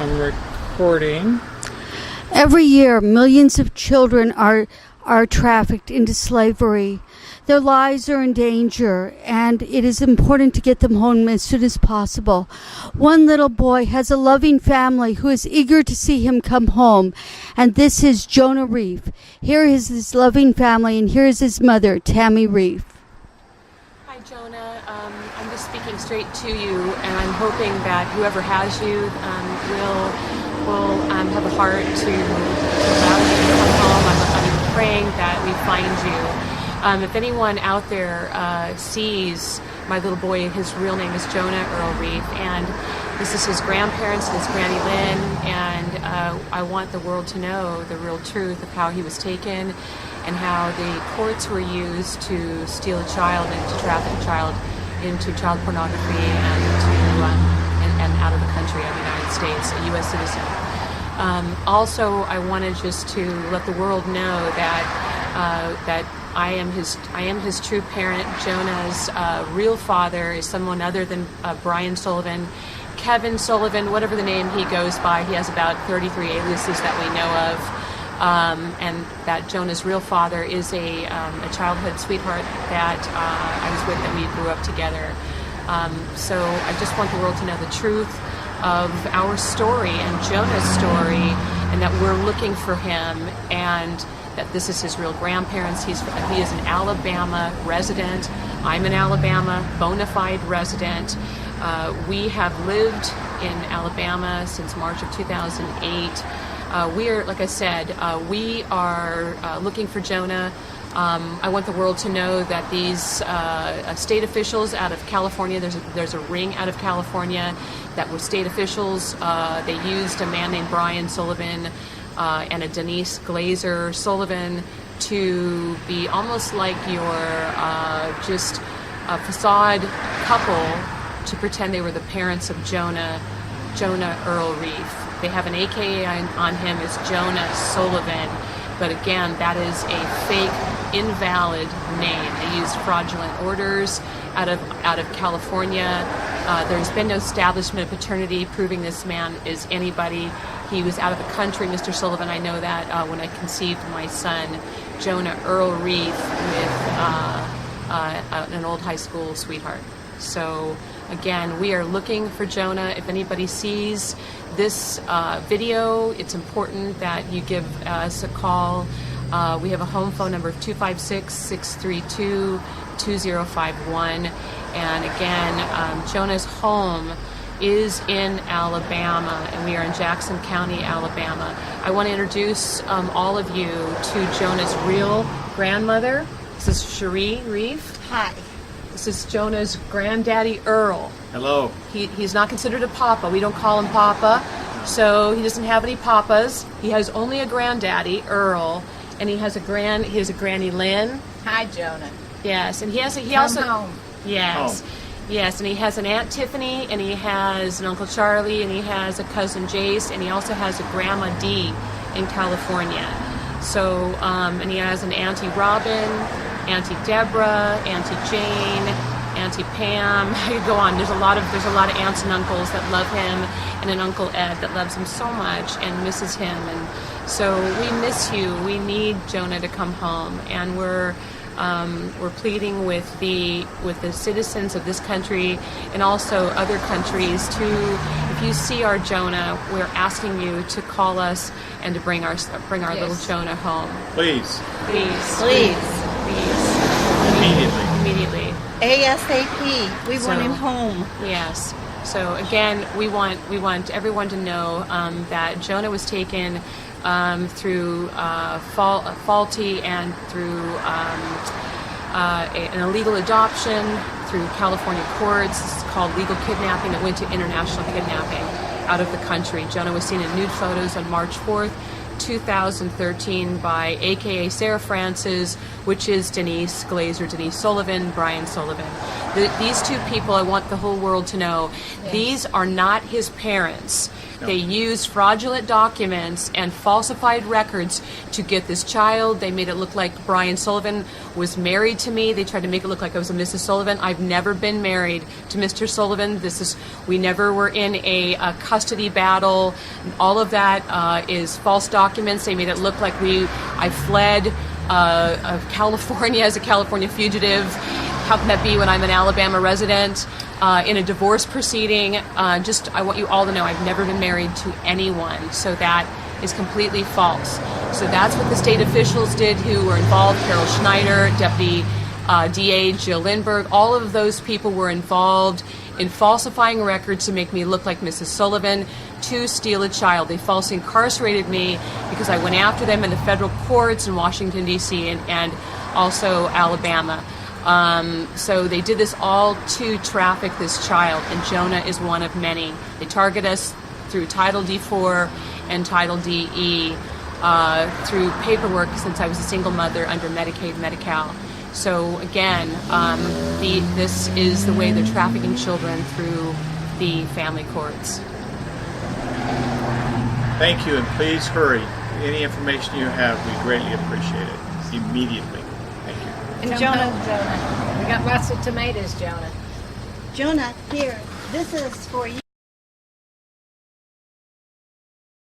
I'm recording. Every year, millions of children are trafficked into slavery. Their lives are in danger, and it is important to get them home as soon as possible. One little boy has a loving family who is eager to see him come home, and this is Jonah Rief. Here is his loving family, and here is his mother, Tammy Rief. Hi, Jonah. I'm just speaking straight to you, and I'm hoping that whoever has you will have a heart to allow you to come home. I'm praying that we find you. If anyone out there sees my little boy, his real name is Jonah Earl Rief, and this is his grandparents and his Granny Lynn, and I want the world to know the real truth of how he was taken and how the courts were used to steal a child and to traffic a child into child pornography and out of the country of the United States, a U.S. citizen. Also, I wanted just to let the world know that I am his true parent. Jonah's real father is someone other than Brian Sullivan, Kevin Sullivan, whatever the name he goes by. He has about 33 aliases that we know of, and that Jonah's real father is a childhood sweetheart that I was with, and we grew up together. So I just want the world to know the truth of our story and Jonah's story, and that we're looking for him, and that this is his real grandparents. He is an Alabama resident. I'm an Alabama bona fide resident. We have lived in Alabama since March of 2008. We are, like I said, we are looking for Jonah. I want the world to know that these state officials out of California, there's a ring out of California that were state officials. They used a man named Brian Sullivan and a Denise Glazer Sullivan to be almost like your just a facade couple to pretend they were the parents of Jonah Earl Rief. They have an AKA on him as Jonah Sullivan, but again, that is a fake, invalid name. They used fraudulent orders out of California. There's been no establishment of paternity proving this man is anybody. He was out of the country, Mr. Sullivan. I know that when I conceived my son, Jonah Earl Rief, with an old high school sweetheart. So again, we are looking for Jonah. If anybody sees this video, it's important that you give us a call. We have a home phone number of 256-632-2051. And again, Jonah's home is in Alabama, and we are in Jackson County, Alabama. I want to introduce all of you to Jonah's real grandmother. This is Cherie Rief. Hi. This is Jonah's granddaddy, Earl. Hello. He's not considered a papa. We don't call him papa, so he doesn't have any papas. He has only a granddaddy, Earl, and he has a Granny Lynn. Hi, Jonah. Yes, and he Come also home. yes. Home. Yes, and he has an Aunt Tiffany, and he has an Uncle Charlie, and he has a cousin Jace, and he also has a Grandma Dee in California. So, and he has an Auntie Robin, Auntie Deborah, Auntie Jane, Auntie Pam. I could go on. There's a lot of aunts and uncles that love him, and an Uncle Ed that loves him so much and misses him. And so we miss you. We need Jonah to come home, and we're pleading with the citizens of this country and also other countries to, if you see our Jonah, we're asking you to call us and to bring our little Jonah home. Please. Immediately. ASAP. We want him home. Yes. So again, we want everyone to know that Jonah was taken through faulty and through an illegal adoption through California courts. This is called legal kidnapping that went to international kidnapping out of the country. Jonah was seen in nude photos on March 4th, 2013 by AKA Sarah Francis, which is Denise Glazer, Denise Sullivan, Brian Sullivan. These two people, I want the whole world to know, these are not his parents. They used fraudulent documents and falsified records to get this child. They made it look like Brian Sullivan was married to me. They tried to make it look like I was a Mrs. Sullivan. I've never been married to Mr. Sullivan. We never were in a custody battle. All of that is false documents. They made it look like I fled of California as a California fugitive. How can that be when I'm an Alabama resident in a divorce proceeding? I want you all to know I've never been married to anyone, so that is completely false. So that's what the state officials did who were involved. Carol Schneider, Deputy DA Jill Lindbergh, all of those people were involved in falsifying records to make me look like Mrs. Sullivan to steal a child. They falsely incarcerated me because I went after them in the federal courts in Washington, D.C. and also Alabama. So they did this all to traffic this child, and Jonah is one of many. They target us through Title D4 and Title DE through paperwork since I was a single mother under Medicaid, Medi-Cal. So again, this is the way they're trafficking children through the family courts. Thank you, and please hurry. Any information you have, we greatly appreciate it immediately. Thank you. And Jonah, we got lots of tomatoes, Jonah. Jonah, here, this is for you.